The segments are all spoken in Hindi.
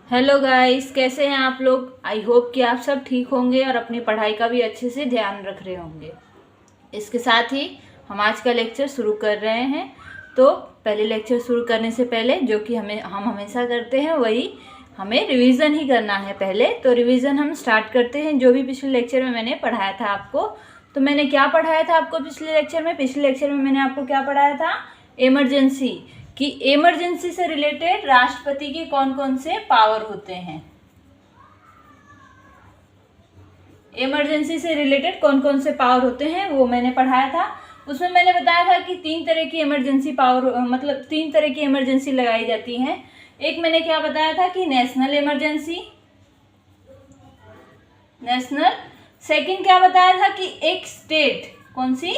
हेलो गाइस, कैसे हैं आप लोग। आई होप कि आप सब ठीक होंगे और अपनी पढ़ाई का भी अच्छे से ध्यान रख रहे होंगे। इसके साथ ही हम आज का लेक्चर शुरू कर रहे हैं। तो पहले लेक्चर शुरू करने से पहले जो कि हम हमेशा करते हैं वही हमें रिवीजन ही करना है। पहले तो रिवीजन हम स्टार्ट करते हैं। जो भी पिछले लेक्चर में मैंने पढ़ाया था आपको, तो मैंने क्या पढ़ाया था आपको पिछले लेक्चर में मैंने आपको क्या पढ़ाया था, इमरजेंसी, कि इमरजेंसी से रिलेटेड राष्ट्रपति के कौन कौन से पावर होते हैं। इमरजेंसी से रिलेटेड कौन कौन से पावर होते हैं वो मैंने पढ़ाया था। उसमें मैंने बताया था कि तीन तरह की इमरजेंसी पावर, मतलब तीन तरह की इमरजेंसी लगाई जाती हैं। एक मैंने क्या बताया था कि नेशनल इमरजेंसी, सेकंड क्या बताया था कि एक स्टेट, कौन सी,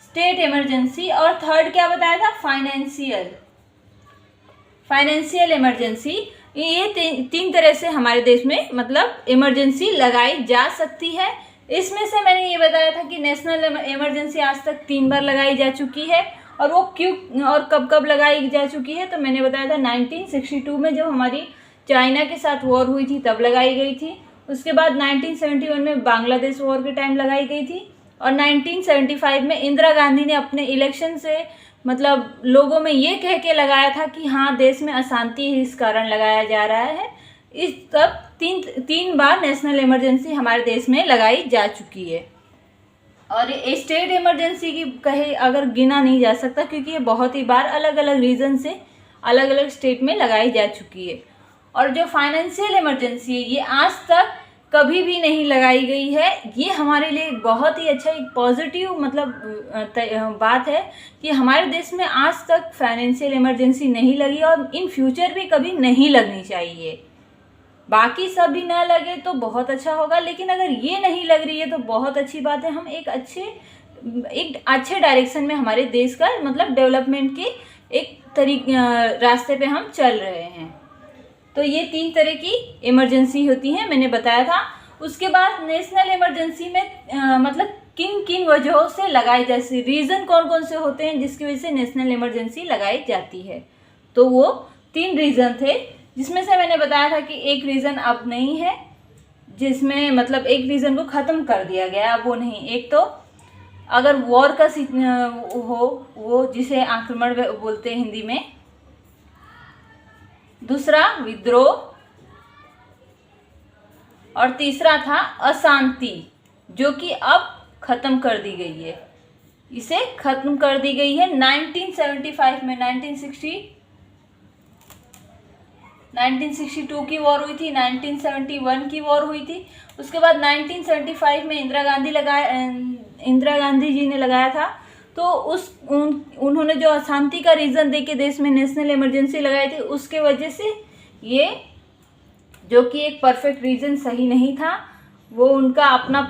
स्टेट इमरजेंसी, और थर्ड क्या बताया था, फाइनेंशियल इमरजेंसी। ये तीन तरह से हमारे देश में मतलब इमरजेंसी लगाई जा सकती है। इसमें से मैंने ये बताया था कि नेशनल इमरजेंसी आज तक 3 बार लगाई जा चुकी है, और वो क्यों और कब कब लगाई जा चुकी है, तो मैंने बताया था 1962 में जब हमारी चाइना के साथ वॉर हुई थी तब लगाई गई थी। उसके बाद 1971 में बांग्लादेश वॉर के टाइम लगाई गई थी, और 1975 में इंदिरा गांधी ने अपने इलेक्शन से मतलब लोगों में ये कह के लगाया था कि हाँ देश में अशांति है, इस कारण लगाया जा रहा है। इस तब तीन बार नेशनल इमरजेंसी हमारे देश में लगाई जा चुकी है। और ये स्टेट इमरजेंसी की कहे अगर गिना नहीं जा सकता, क्योंकि ये बहुत ही बार अलग अलग रीजन से अलग अलग स्टेट में लगाई जा चुकी है। और जो फाइनेंशियल इमरजेंसी है ये आज तक कभी भी नहीं लगाई गई है। ये हमारे लिए बहुत ही अच्छा एक पॉजिटिव मतलब बात है कि हमारे देश में आज तक फाइनेंशियल इमरजेंसी नहीं लगी, और इन फ्यूचर भी कभी नहीं लगनी चाहिए। बाकी सब भी ना लगे तो बहुत अच्छा होगा, लेकिन अगर ये नहीं लग रही है तो बहुत अच्छी बात है। हम एक अच्छे डायरेक्शन में हमारे देश का मतलब डेवलपमेंट के एक रास्ते पे हम चल रहे हैं। तो ये 3 तरह की इमरजेंसी होती हैं, मैंने बताया था। उसके बाद नेशनल इमरजेंसी में मतलब किन वजहों से लगाई जाती, रीज़न कौन कौन से होते हैं जिसकी वजह से नेशनल इमरजेंसी लगाई जाती है। तो वो 3 रीज़न थे, जिसमें से मैंने बताया था कि एक रीज़न अब नहीं है, जिसमें मतलब एक रीज़न को ख़त्म कर दिया गया, अब वो नहीं। एक तो अगर वॉर का हो, वो जिसे आक्रमण बोलते हैं हिंदी में, दूसरा विद्रोह, और तीसरा था अशांति, जो कि अब खत्म कर दी गई है। इसे खत्म कर दी गई है 1975 में। 1962 की वॉर हुई थी, 1971 की वॉर हुई थी। उसके बाद 1975 में इंदिरा गांधी जी ने लगाया था। तो उन्होंने जो अशांति का रीज़न देके देश में नेशनल इमरजेंसी लगाई थी, उसके वजह से ये जो कि एक परफेक्ट रीज़न सही नहीं था, वो उनका अपना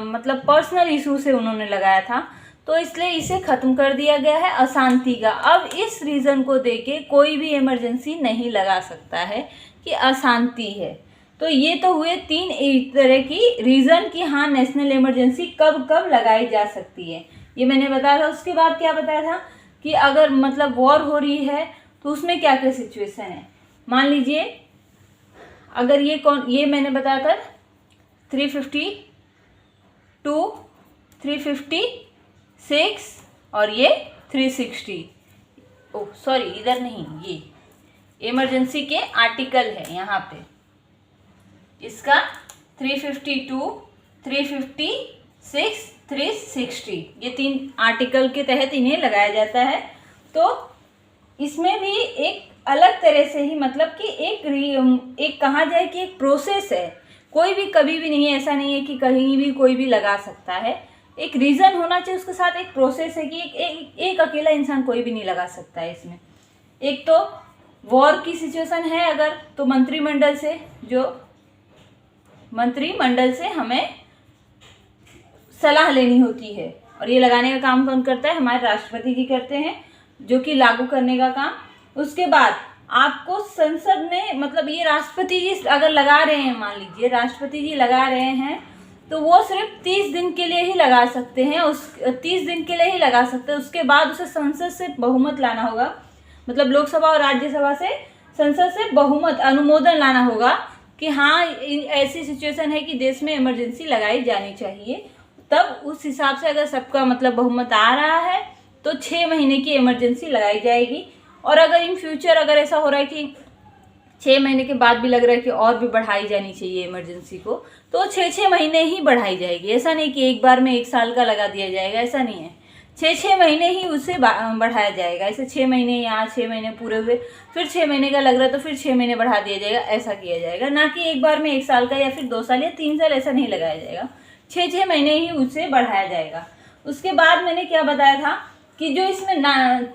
मतलब पर्सनल इशू से उन्होंने लगाया था, तो इसलिए इसे ख़त्म कर दिया गया है अशांति का। अब इस रीज़न को देके कोई भी इमरजेंसी नहीं लगा सकता है कि अशांति है। तो ये तो हुए 3 तरह की रीज़न कि हाँ नेशनल इमरजेंसी कब कब लगाई जा सकती है, ये मैंने बताया था। उसके बाद क्या बताया था कि अगर मतलब वॉर हो रही है तो उसमें क्या क्या सिचुएशन है। मान लीजिए अगर ये मैंने बताया था 352, 356 और ये 360। ओह सॉरी, इधर नहीं, ये इमरजेंसी के आर्टिकल है यहाँ पे। इसका 352, 356, 360, ये 3 आर्टिकल के तहत इन्हें लगाया जाता है। तो इसमें भी एक अलग तरह से ही मतलब कि एक कहा जाए कि एक प्रोसेस है। कोई भी कभी भी नहीं, ऐसा नहीं है कि कहीं भी कोई भी लगा सकता है। एक रीज़न होना चाहिए, उसके साथ एक प्रोसेस है कि एक अकेला इंसान कोई भी नहीं लगा सकता है इसमें। एक तो वॉर की सिचुएशन है अगर, तो मंत्रिमंडल से हमें सलाह लेनी होती है, और ये लगाने का काम कौन करता है, हमारे राष्ट्रपति जी करते हैं, जो कि लागू करने का काम। उसके बाद आपको संसद में मतलब ये राष्ट्रपति जी अगर लगा रहे हैं, मान लीजिए राष्ट्रपति जी लगा रहे हैं, तो वो सिर्फ 30 दिन के लिए ही लगा सकते हैं। 30 दिन के लिए ही लगा सकते हैं। उसके बाद उसे संसद से बहुमत लाना होगा, मतलब लोकसभा और राज्यसभा से संसद से बहुमत अनुमोदन लाना होगा कि हाँ ऐसी सिचुएशन है कि देश में इमरजेंसी लगाई जानी चाहिए। तब उस हिसाब से अगर सबका मतलब बहुमत आ रहा है तो 6 महीने की इमरजेंसी लगाई जाएगी। और अगर इन फ्यूचर अगर ऐसा हो रहा है कि 6 महीने के बाद भी लग रहा है कि और भी बढ़ाई जानी चाहिए इमरजेंसी को, तो 6 महीने ही बढ़ाई जाएगी। ऐसा नहीं कि एक बार में 1 साल का लगा दिया जाएगा, ऐसा नहीं है। 6 महीने ही उसे बढ़ाया जाएगा। ऐसे 6 महीने यहाँ 6 महीने पूरे हुए, फिर 6 महीने का लग रहा है तो फिर 6 महीने बढ़ा दिया जाएगा, ऐसा किया जाएगा। ना कि एक बार में 1 साल का या फिर 2 साल या 3 साल, ऐसा नहीं लगाया जाएगा। 6 महीने ही उसे बढ़ाया जाएगा। उसके बाद मैंने क्या बताया था कि जो इसमें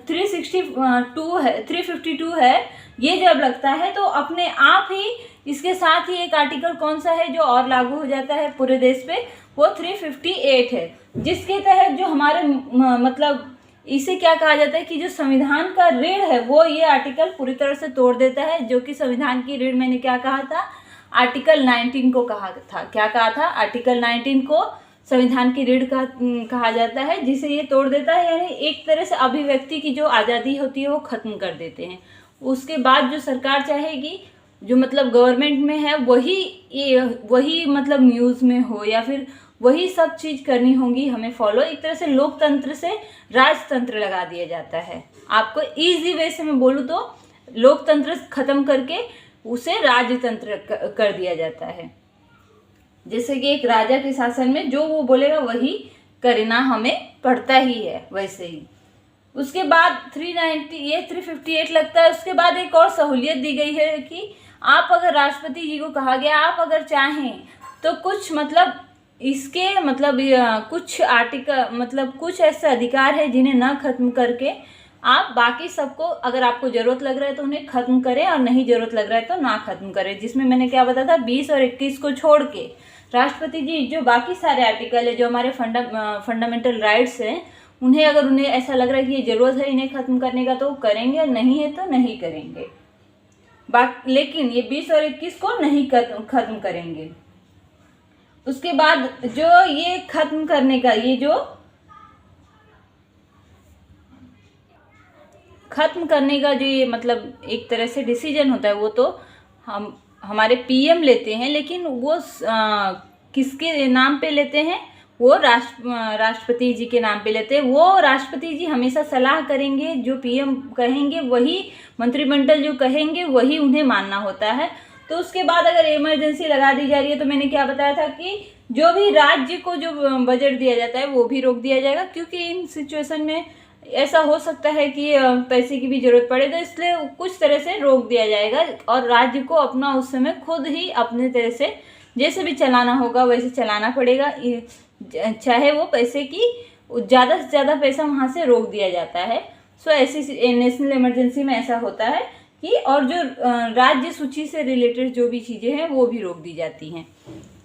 352 है, ये जब लगता है तो अपने आप ही इसके साथ ही एक आर्टिकल कौन सा है जो और लागू हो जाता है पूरे देश पे, वो 358 है, जिसके तहत जो हमारे मतलब इसे क्या कहा जाता है कि जो संविधान का रीढ़ है वो ये आर्टिकल पूरी तरह से तोड़ देता है। जो कि संविधान की रीढ़ मैंने क्या कहा था, आर्टिकल 19 को कहा था। क्या कहा था, आर्टिकल 19 को संविधान की रीढ़ कहा जाता है, जिसे ये तोड़ देता है। यानी एक तरह से अभिव्यक्ति की जो आज़ादी होती है वो खत्म कर देते हैं। उसके बाद जो सरकार चाहेगी, जो मतलब गवर्नमेंट में है, वही मतलब न्यूज़ में हो या फिर वही सब चीज़ करनी होगी हमें फॉलो। एक तरह से लोकतंत्र से राजतंत्र लगा दिया जाता है। आपको इजी वे से मैं बोलूँ तो लोकतंत्र खत्म करके उसे राजतंत्र कर दिया जाता है। जैसे कि एक राजा के शासन में जो वो बोलेगा वही करना हमें पड़ता ही है, वैसे ही। उसके बाद 358 लगता है। उसके बाद एक और सहूलियत दी गई है कि आप अगर राष्ट्रपति जी को कहा गया, आप अगर चाहें तो कुछ मतलब इसके मतलब कुछ आर्टिकल मतलब कुछ ऐसे अधिकार है जिन्हें ना खत्म करके आप बाकी सबको, अगर आपको ज़रूरत लग रहा है तो उन्हें ख़त्म करें और नहीं ज़रूरत लग रहा है तो ना ख़त्म करें। जिसमें मैंने क्या बताया था, 20 और 21 को छोड़ के राष्ट्रपति जी जो बाकी सारे आर्टिकल है जो हमारे फंडामेंटल राइट्स हैं, उन्हें ऐसा लग रहा है कि ये ज़रूरत है इन्हें ख़त्म करने का तो करेंगे, नहीं है तो नहीं करेंगे। लेकिन ये 20 और 21 को नहीं ख़त्म करेंगे। उसके बाद जो ये ख़त्म करने का जो ये मतलब एक तरह से डिसीजन होता है, वो तो हमारे पीएम लेते हैं, लेकिन वो किसके नाम पे लेते हैं, वो राष्ट्रपति जी के नाम पे लेते हैं। वो राष्ट्रपति जी हमेशा सलाह करेंगे, जो पीएम कहेंगे वही, मंत्रिमंडल जो कहेंगे वही उन्हें मानना होता है। तो उसके बाद अगर इमरजेंसी लगा दी जा रही है तो मैंने क्या बताया था कि जो भी राज्य को जो बजट दिया जाता है वो भी रोक दिया जाएगा, क्योंकि इन सिचुएशन में ऐसा हो सकता है कि पैसे की भी ज़रूरत पड़े, तो इसलिए कुछ तरह से रोक दिया जाएगा और राज्य को अपना उस समय खुद ही अपने तरह से जैसे भी चलाना होगा वैसे चलाना पड़ेगा, चाहे वो पैसे की ज़्यादा से ज़्यादा पैसा वहाँ से रोक दिया जाता है। सो ऐसी नेशनल इमरजेंसी में ऐसा होता है कि और जो राज्य सूची से रिलेटेड जो भी चीज़ें हैं वो भी रोक दी जाती हैं।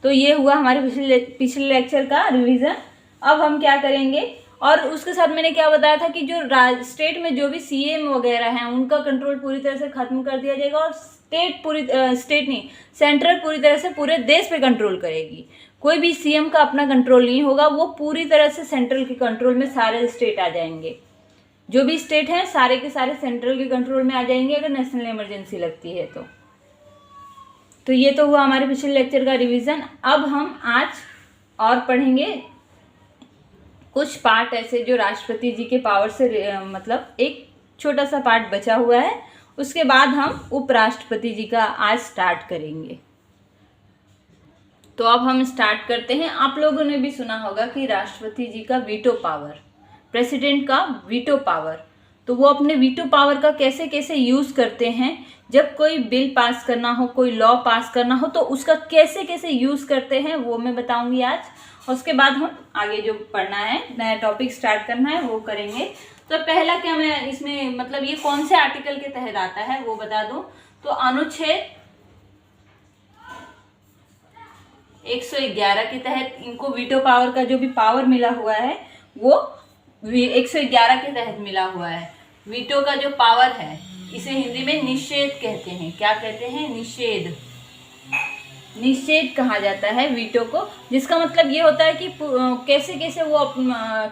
तो ये हुआ हमारे पिछले लेक्चर का रिवीजन। अब हम क्या करेंगे, और उसके साथ मैंने क्या बताया था कि जो स्टेट में जो भी सीएम वगैरह हैं उनका कंट्रोल पूरी तरह से ख़त्म कर दिया जाएगा और सेंट्रल पूरी तरह से पूरे देश पे कंट्रोल करेगी। कोई भी सीएम का अपना कंट्रोल नहीं होगा, वो पूरी तरह से सेंट्रल के कंट्रोल में सारे स्टेट आ जाएंगे। जो भी स्टेट हैं सारे के सारे सेंट्रल के कंट्रोल में आ जाएंगे अगर नेशनल इमरजेंसी लगती है तो ये तो हुआ हमारे पिछले लेक्चर का रिवीजन। अब हम आज और पढ़ेंगे कुछ पार्ट ऐसे जो राष्ट्रपति जी के पावर से मतलब एक छोटा सा पार्ट बचा हुआ है। उसके बाद हम उपराष्ट्रपति जी का आज स्टार्ट करेंगे। तो अब हम स्टार्ट करते हैं। आप लोगों ने भी सुना होगा कि राष्ट्रपति जी का वीटो पावर, प्रेसिडेंट का वीटो पावर, तो वो अपने वीटो पावर का कैसे कैसे यूज़ करते हैं। जब कोई बिल पास करना हो, कोई लॉ पास करना हो, तो उसका कैसे कैसे यूज़ करते हैं वो मैं बताऊंगी आज। और उसके बाद हम आगे जो पढ़ना है, नया टॉपिक स्टार्ट करना है, वो करेंगे। तो पहला क्या मैं इसमें मतलब ये कौन से आर्टिकल के तहत आता है वो बता दूं। तो अनुच्छेद 111 के तहत इनको वीटो पावर का जो भी पावर मिला हुआ है वो 111 के तहत मिला हुआ है। वीटो का जो पावर है इसे हिंदी में निषेध कहते हैं। क्या कहते हैं? निषेध। निषेध कहा जाता है वीटो को, जिसका मतलब ये होता है कि कैसे कैसे वो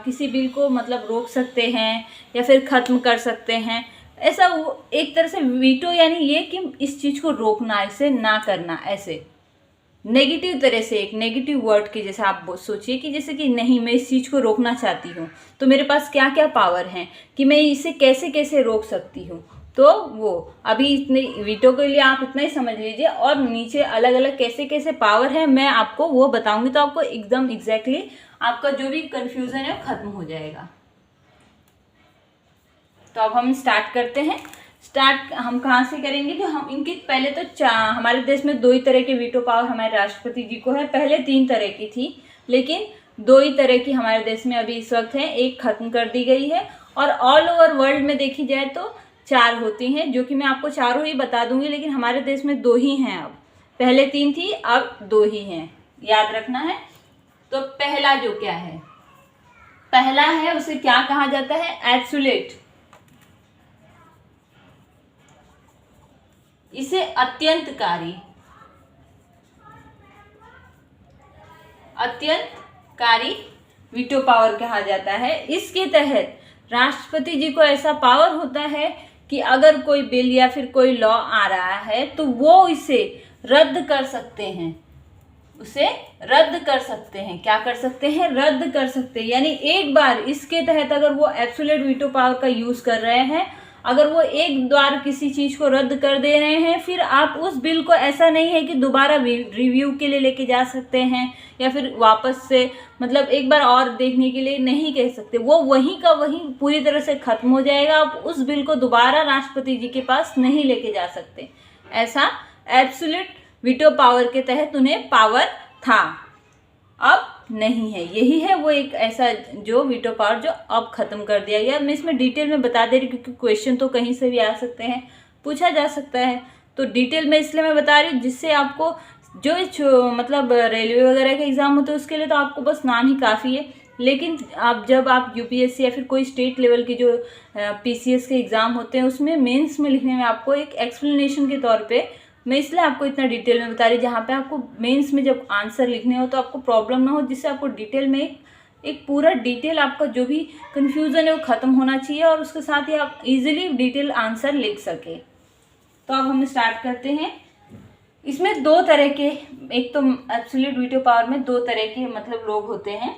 किसी बिल को मतलब रोक सकते हैं या फिर ख़त्म कर सकते हैं। ऐसा वो एक तरह से वीटो यानी ये कि इस चीज़ को रोकना, इसे ना करना, ऐसे नेगेटिव तरह से, एक नेगेटिव वर्ड के जैसे आप सोचिए कि जैसे कि नहीं मैं इस चीज़ को रोकना चाहती हूँ, तो मेरे पास क्या क्या पावर हैं कि मैं इसे कैसे कैसे रोक सकती हूँ। तो वो अभी इतने वीटो के लिए आप इतना ही समझ लीजिए, और नीचे अलग अलग कैसे कैसे पावर है मैं आपको वो बताऊंगी, तो आपको एकदम एग्जैक्टली आपका जो भी कन्फ्यूज़न है वो खत्म हो जाएगा। तो अब हम स्टार्ट करते हैं। स्टार्ट हम कहाँ से करेंगे, जो हम इनके पहले तो हमारे देश में 2 ही तरह के वीटो पावर हमारे राष्ट्रपति जी को है। पहले 3 तरह की थी, लेकिन 2 ही तरह की हमारे देश में अभी इस वक्त है, एक खत्म कर दी गई है। और ऑल ओवर वर्ल्ड में देखी जाए तो 4 होती हैं, जो कि मैं आपको चारों ही बता दूंगी, लेकिन हमारे देश में 2 ही हैं अब। पहले 3 थी, अब 2 ही हैं, याद रखना है। तो पहला जो क्या है, पहला है उसे क्या कहा जाता है, एब्सोल्यूट। इसे अत्यंतकारी वीटो पावर कहा जाता है। इसके तहत राष्ट्रपति जी को ऐसा पावर होता है कि अगर कोई बिल या फिर कोई लॉ आ रहा है तो वो इसे रद्द कर सकते हैं, उसे रद्द कर सकते हैं। क्या कर सकते हैं, रद्द कर सकते हैं। यानी एक बार इसके तहत अगर वो एब्सोल्यूट वीटो पावर का यूज कर रहे हैं, अगर वो एक बार किसी चीज़ को रद्द कर दे रहे हैं, फिर आप उस बिल को ऐसा नहीं है कि दोबारा रिव्यू के लिए लेके जा सकते हैं या फिर वापस से मतलब एक बार और देखने के लिए नहीं कह सकते। वो वहीं का वहीं पूरी तरह से खत्म हो जाएगा। आप उस बिल को दोबारा राष्ट्रपति जी के पास नहीं लेके जा सकते। ऐसा एब्सोल्यूट वीटो पावर के तहत उन्हें पावर था, अब नहीं है। यही है वो एक ऐसा जो वीटो पावर जो अब खत्म कर दिया गया। मैं इसमें डिटेल में बता दे रही हूँ क्योंकि क्वेश्चन तो कहीं से भी आ सकते हैं, पूछा जा सकता है। तो डिटेल में इसलिए मैं बता रही हूँ जिससे आपको जो मतलब रेलवे वगैरह के एग्ज़ाम होते हैं उसके लिए तो आपको बस नाम ही काफ़ी है, लेकिन आप जब आप यूपीएससी या फिर कोई स्टेट लेवल के जो पीसीएस के एग्ज़ाम होते हैं उसमें मेंस में लिखने में आपको एक एक्सप्लेनेशन के तौर पे मैं इसलिए आपको इतना डिटेल में बता रही, जहाँ पे आपको मेंस में जब आंसर लिखने हो तो आपको प्रॉब्लम ना हो, जिससे आपको डिटेल में एक पूरा डिटेल आपका जो भी कन्फ्यूज़न है वो ख़त्म होना चाहिए और उसके साथ ही आप इजीली डिटेल आंसर लिख सके। तो अब हम स्टार्ट करते हैं। इसमें 2 तरह के, एक तो एब्सोल्यूट वीटो पावर में 2 तरह के मतलब लोग होते हैं,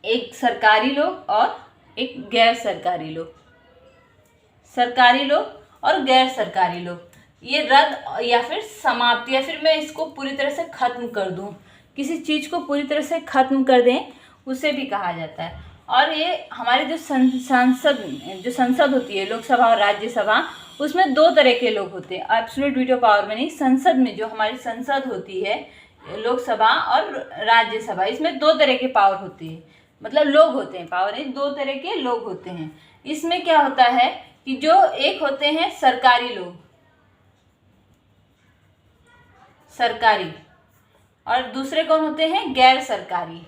एक सरकारी लोग और एक गैर सरकारी लोग। सरकारी लोग और गैर सरकारी लोग, ये रद्द या फिर समाप्त या फिर मैं इसको पूरी तरह से ख़त्म कर दूं, किसी चीज़ को पूरी तरह से ख़त्म कर दें, उसे भी कहा जाता है। और ये हमारे जो संसद होती है, लोकसभा और राज्यसभा, उसमें 2 तरह के लोग होते हैं। एब्सोल्यूट वीटो पावर में नहीं, संसद में जो हमारी संसद होती है, लोकसभा और राज्यसभा, इसमें 2 तरह के पावर होती है, मतलब लोग होते हैं, पावर नहीं, 2 तरह के लोग होते हैं। इसमें क्या होता है कि जो एक होते हैं सरकारी लोग, सरकारी, और दूसरे कौन होते हैं, गैर सरकारी।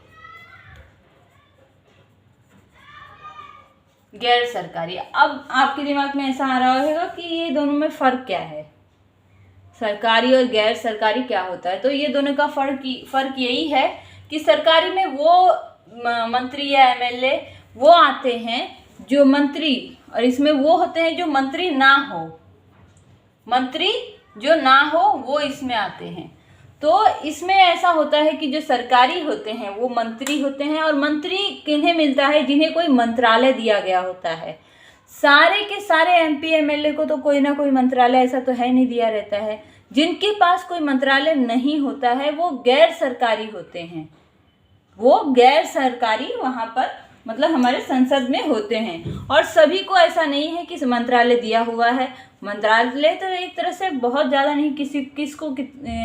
गैर सरकारी। अब आपके दिमाग में ऐसा आ रहा होगा कि ये दोनों में फ़र्क क्या है, सरकारी और गैर सरकारी क्या होता है। तो ये दोनों का फ़र्क यही है कि सरकारी में वो मंत्री या एमएलए वो आते हैं जो मंत्री, और इसमें वो होते हैं जो मंत्री ना हो, मंत्री जो ना हो वो इसमें आते हैं। तो इसमें ऐसा होता है कि जो सरकारी होते हैं वो मंत्री होते हैं, और मंत्री किन्हें मिलता है, जिन्हें कोई मंत्रालय दिया गया होता है। सारे के सारे एमपी एमएलए को तो कोई ना कोई मंत्रालय ऐसा तो है नहीं दिया रहता है। जिनके पास कोई मंत्रालय नहीं होता है वो गैर सरकारी होते हैं, वो गैर सरकारी वहाँ पर मतलब हमारे संसद में होते हैं। और सभी को ऐसा नहीं है कि मंत्रालय दिया हुआ है। मंत्रालय तो एक तरह से बहुत ज़्यादा नहीं, किसको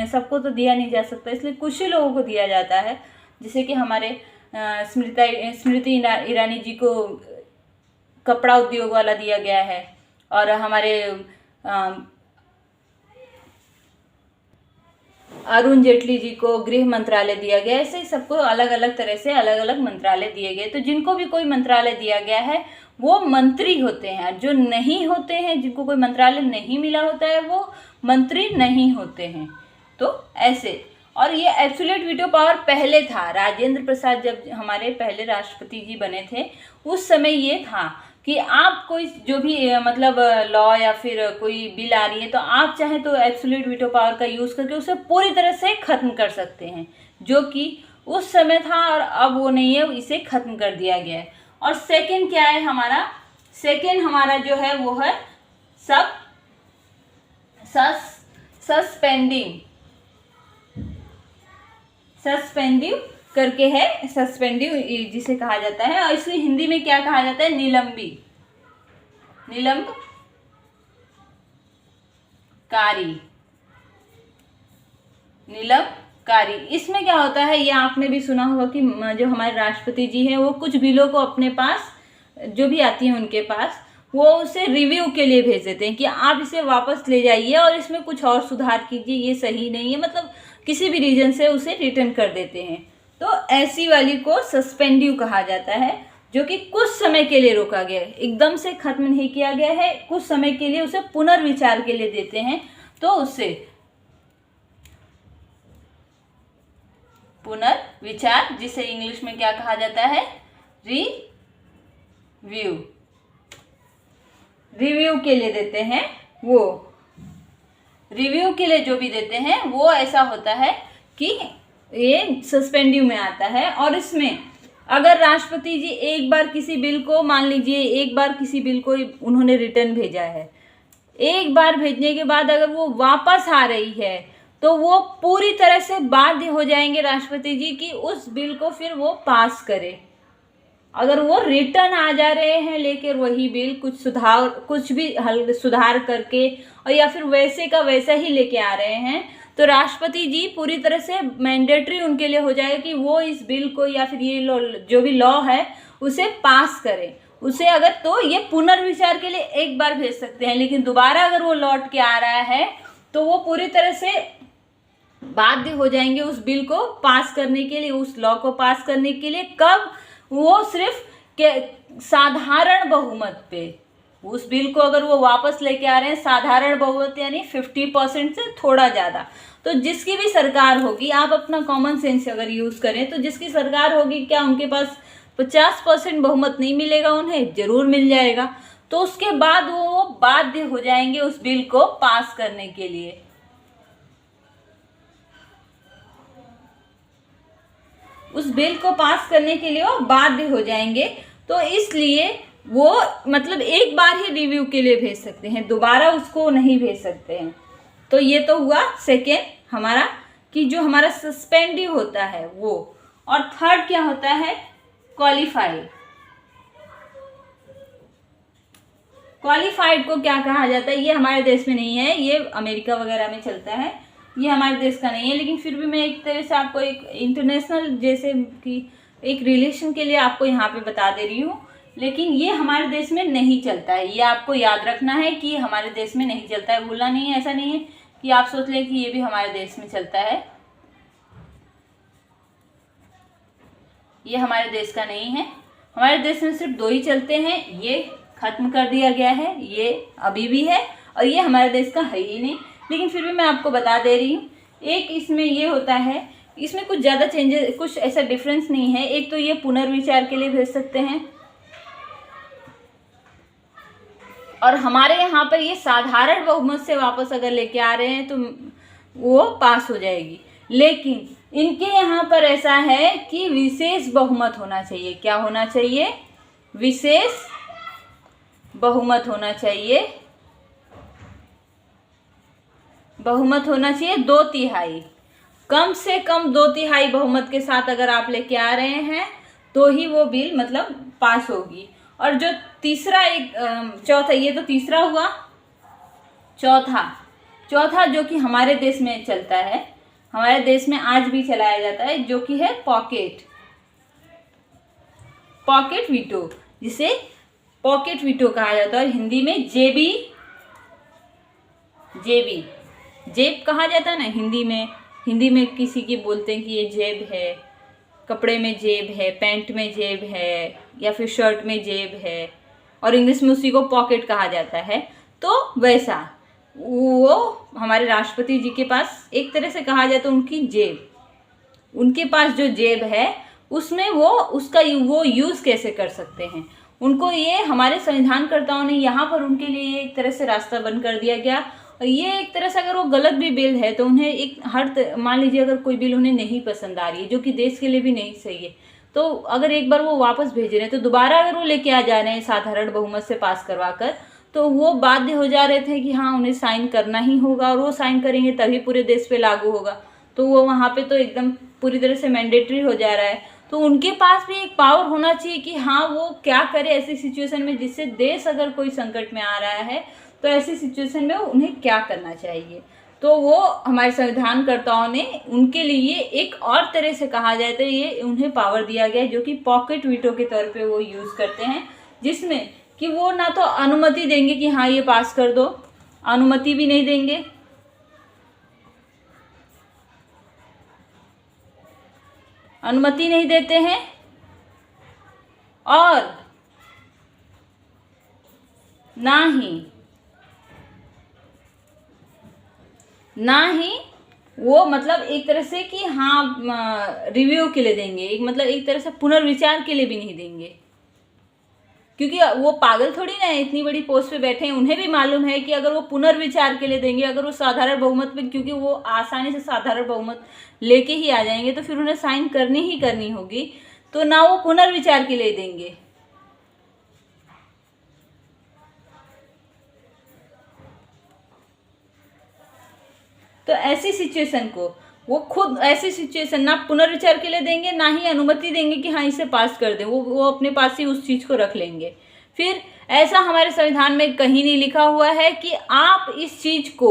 सबको तो दिया नहीं जा सकता, इसलिए कुछ ही लोगों को दिया जाता है। जैसे कि हमारे स्मृति ईरानी जी को कपड़ा उद्योग वाला दिया गया है, और हमारे अरुण जेटली जी को गृह मंत्रालय दिया गया। ऐसे ही सबको अलग अलग तरह से अलग अलग मंत्रालय दिए गए। तो जिनको भी कोई मंत्रालय दिया गया है वो मंत्री होते हैं, जो नहीं होते हैं, जिनको कोई मंत्रालय नहीं मिला होता है वो मंत्री नहीं होते हैं। तो ऐसे, और ये एब्सोल्यूट वीटो पावर पहले था, राजेंद्र प्रसाद जब हमारे पहले राष्ट्रपति जी बने थे उस समय ये था, कि आप कोई जो भी मतलब लॉ या फिर कोई बिल आ रही है तो आप चाहें तो एब्सोल्यूट वीटो पावर का यूज़ करके उसे पूरी तरह से ख़त्म कर सकते हैं, जो कि उस समय था और अब वो नहीं है, इसे ख़त्म कर दिया गया है। और सेकंड क्या है हमारा, सेकंड हमारा जो है वो है सस्पेंडिव करके है, सस्पेंडिव जिसे कहा जाता है, और इसे हिंदी में क्या कहा जाता है, निलंबकारी। इसमें क्या होता है, ये आपने भी सुना होगा कि जो हमारे राष्ट्रपति जी हैं वो कुछ बिलों को अपने पास जो भी आती हैं उनके पास वो उसे रिव्यू के लिए भेज देते हैं कि आप इसे वापस ले जाइए और इसमें कुछ और सुधार कीजिए, ये सही नहीं है, मतलब किसी भी रीजन से उसे रिटर्न कर देते हैं। तो ऐसी वाली को सस्पेंडिव कहा जाता है, जो कि कुछ समय के लिए रोका गया है, एकदम से खत्म नहीं किया गया है, कुछ समय के लिए उसे पुनर्विचार के लिए देते हैं। तो उससे पुनर्विचार, जिसे इंग्लिश में क्या कहा जाता है, रिव्यू के लिए देते हैं। वो रिव्यू के लिए जो भी देते हैं वो ऐसा होता है कि ये सस्पेंडिव में आता है। और इसमें अगर राष्ट्रपति जी एक बार किसी बिल को, मान लीजिए एक बार किसी बिल को उन्होंने रिटर्न भेजा है, एक बार भेजने के बाद अगर वो वापस आ रही है तो वो पूरी तरह से बाध्य हो जाएंगे राष्ट्रपति जी कि उस बिल को फिर वो पास करे। अगर वो रिटर्न आ जा रहे हैं लेकर वही बिल कुछ भी सुधार करके और या फिर वैसे का वैसा ही लेके आ रहे हैं, तो राष्ट्रपति जी पूरी तरह से मैंडेटरी उनके लिए हो जाएगा कि वो इस बिल को या फिर ये जो भी लॉ है उसे पास करें। उसे अगर तो ये पुनर्विचार के लिए एक बार भेज सकते हैं, लेकिन दोबारा अगर वो लौट के आ रहा है तो वो पूरी तरह से बाध्य हो जाएंगे उस बिल को पास करने के लिए, उस लॉ को पास करने के लिए। कब? वो सिर्फ साधारण बहुमत पे उस बिल को अगर वो वापस लेके आ रहे हैं, साधारण बहुमत यानी 50% से थोड़ा ज़्यादा। तो जिसकी भी सरकार होगी, आप अपना कॉमन सेंस अगर यूज़ करें तो जिसकी सरकार होगी, क्या उनके पास 50% बहुमत नहीं मिलेगा? उन्हें जरूर मिल जाएगा। तो उसके बाद वो बाध्य हो जाएंगे उस बिल को पास करने के लिए। उस बिल को पास करने के लिए वो बाध्य हो जाएंगे। तो इसलिए वो मतलब एक बार ही रिव्यू के लिए भेज सकते हैं, दोबारा उसको नहीं भेज सकते हैं। तो ये तो हुआ सेकेंड हमारा कि जो हमारा सस्पेंडिव होता है वो। और थर्ड क्या होता है? क्वालिफाइड। क्वालिफाइड को क्या कहा जाता है? ये हमारे देश में नहीं है, ये अमेरिका वगैरह में चलता है, ये हमारे देश का नहीं है। लेकिन फिर भी मैं एक तरह से आपको एक इंटरनेशनल जैसे कि एक रिलेशन के लिए आपको यहाँ पे बता दे रही हूँ, लेकिन ये हमारे देश में नहीं चलता है। ये आपको याद रखना है कि हमारे देश में नहीं चलता है, भूलना नहीं है। ऐसा नहीं है कि आप सोच लें कि ये भी हमारे देश में चलता है, ये हमारे देश का नहीं है। हमारे देश में सिर्फ 2 ही चलते हैं, ये खत्म कर दिया गया है, ये अभी भी है, और ये हमारे देश का है ही नहीं। लेकिन फिर भी मैं आपको बता दे रही हूँ। एक इसमें ये होता है, इसमें कुछ ज़्यादा चेंजेस, कुछ ऐसा डिफरेंस नहीं है। एक तो ये पुनर्विचार के लिए भेज सकते हैं, और हमारे यहाँ पर ये साधारण बहुमत से वापस अगर लेके आ रहे हैं तो वो पास हो जाएगी। लेकिन इनके यहाँ पर ऐसा है कि विशेष बहुमत होना चाहिए। क्या होना चाहिए? विशेष बहुमत होना चाहिए। बहुमत होना चाहिए 2/3, कम से कम 2/3 बहुमत के साथ अगर आप लेके आ रहे हैं तो ही वो बिल मतलब पास होगी। और जो तीसरा चौथा, ये तो तीसरा हुआ, चौथा जो कि हमारे देश में चलता है, हमारे देश में आज भी चलाया जाता है, जो कि है पॉकेट वीटो, जिसे पॉकेट वीटो कहा जाता है। हिंदी में जेब कहा जाता है ना हिंदी में किसी की बोलते हैं कि ये जेब है, कपड़े में जेब है, पैंट में जेब है, या फिर शर्ट में जेब है, और इंग्लिश में उसी को पॉकेट कहा जाता है। तो वैसा वो हमारे राष्ट्रपति जी के पास एक तरह से कहा जाए तो उनकी जेब, उनके पास जो जेब है उसमें वो यूज़ कैसे कर सकते हैं, उनको ये हमारे संविधानकर्ताओं ने यहाँ पर उनके लिए एक तरह से रास्ता बंद कर दिया गया। और ये एक तरह से अगर वो गलत भी बिल है तो उन्हें एक मान लीजिए अगर कोई बिल उन्हें नहीं पसंद आ रही है जो कि देश के लिए भी नहीं सही है, तो अगर एक बार वो वापस भेज रहे हैं तो दोबारा अगर वो लेके आ जा रहे हैं साधारण बहुमत से पास करवा कर, तो वो बाध्य हो जा रहे थे कि हाँ उन्हें साइन करना ही होगा और वो साइन करेंगे तभी पूरे देश पे लागू होगा। तो वो वहाँ पे तो एकदम पूरी तरह से मैंडेटरी हो जा रहा है। तो उनके पास भी एक पावर होना चाहिए कि हाँ वो क्या करे ऐसी सिचुएशन में, जिससे देश अगर कोई संकट में आ रहा है तो ऐसी सिचुएशन में उन्हें क्या करना चाहिए। तो वो हमारे संविधानकर्ताओं ने उनके लिए एक और तरह से कहा जाए तो ये उन्हें पावर दिया गया है जो कि पॉकेट वीटो के तौर पे वो यूज़ करते हैं, जिसमें कि वो ना तो अनुमति देंगे कि हाँ ये पास कर दो, अनुमति भी नहीं देंगे, अनुमति नहीं देते हैं, और ना ही वो मतलब एक तरह से कि हाँ रिव्यू के लिए देंगे, एक मतलब एक तरह से पुनर्विचार के लिए भी नहीं देंगे, क्योंकि वो पागल थोड़ी ना है, इतनी बड़ी पोस्ट पे बैठे हैं, उन्हें भी मालूम है कि अगर वो पुनर्विचार के लिए देंगे, अगर वो साधारण बहुमत पे, क्योंकि वो आसानी से साधारण बहुमत लेके ही आ जाएंगे तो फिर उन्हें साइन करनी ही करनी होगी, तो ना वो पुनर्विचार के लिए देंगे। तो ऐसी सिचुएशन को वो खुद ऐसी सिचुएशन ना पुनर्विचार के लिए देंगे ना ही अनुमति देंगे कि हाँ इसे पास कर दें, वो अपने पास ही उस चीज़ को रख लेंगे। फिर ऐसा हमारे संविधान में कहीं नहीं लिखा हुआ है कि आप इस चीज़ को